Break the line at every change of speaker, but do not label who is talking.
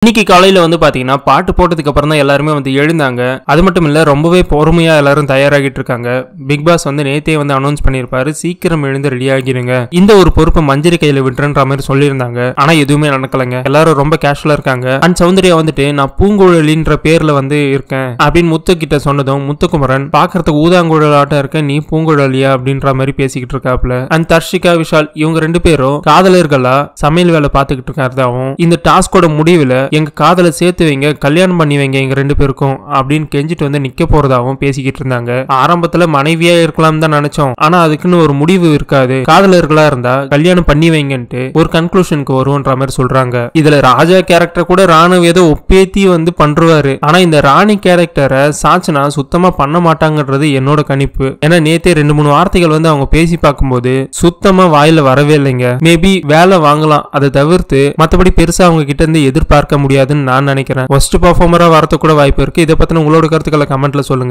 இன்னைக்கு காலையில வந்து பாத்தீங்கன்னா பாட்டு போட்டதுக்கு அப்புறம் தான் எல்லாருமே வந்து எழுந்தாங்க. அது மட்டும் இல்ல, ரொம்பவே பொறுமையா எல்லாரும் தயாராகிட்டு இருக்காங்க. பிக் பாஸ் வந்து நேத்தே வந்து அனௌன்ஸ் பண்ணிருப்பாரு, சீக்கிரம் எழுந்து ரெடி ஆகிடுங்க, இந்த ஒரு பொறுப்பை மஞ்சரி கையில விட்டுறன்ற மாதிரி சொல்லியிருந்தாங்க. ஆனா எதுவுமே நடக்கலங்க. எல்லாரும் ரொம்ப கேஷுவலா இருக்காங்க. அண்ட் சௌந்தர்யா வந்துட்டு நான் பூங்குழலின்ற பேர்ல வந்து இருக்கேன் அப்படின்னு முத்து கிட்ட சொன்னதும், முத்துக்குமரன் பாக்குறதுக்கு ஊதாங்குழலாட்டம் இருக்க, நீ பூங்குழலியா அப்படின்ற மாதிரி பேசிக்கிட்டு இருக்காப்ல. அண்ட் தர்ஷிகா, விஷால் இவங்க ரெண்டு பேரும் காதலர்களா சமையல் வேலை பார்த்துக்கிட்டு இருக்காருதாவும், இந்த டாஸ்கோட முடிவுல எங்க காதலை சேர்த்து வைங்க, கல்யாணம் பண்ணி வைங்க எங்க ரெண்டு பேருக்கும் அப்படின்னு கெஞ்சிட்டு வந்து நிக்க போறதாவும் பேசிக்கிட்டு இருந்தாங்க. ஆரம்பத்துல மனைவியா இருக்கலாம் தான் நினைச்சோம், ஆனா அதுக்குன்னு ஒரு முடிவு இருக்காது, காதலர்களா இருந்தா கல்யாணம் பண்ணி வைங்கன்ட்டு ஒரு கன்க்ளூஷனுக்கு வருவோன்ற மாதிரி சொல்றாங்க. இதுல ராஜா கேரக்டர் கூட ராணுவ ஏதோ ஒப்பேத்தி வந்து பண்றாரு. ஆனா இந்த ராணி கேரக்டரை சாச்சனா சுத்தமா பண்ண மாட்டாங்கன்றது என்னோட கணிப்பு. ஏன்னா நேத்தே 2-3 வார்த்தைகள் வந்து அவங்க பேசி பார்க்கும்போது சுத்தமா வாயில வரவே இல்லைங்க. மேபி வேலை வாங்கலாம், அதை தவிர்த்து மற்றபடி பெருசா அவங்க கிட்ட இருந்து எதிர்பார்க்க முடியாதுன்னு நான் நினைக்கிறேன். ஒஸ்ட் பர்ஃபார்மரா வரது கூட வாய்ப்பு இருக்கு. இதை பத்தின உங்களோட கருத்துக்களை கமெண்ட்ல சொல்லுங்க.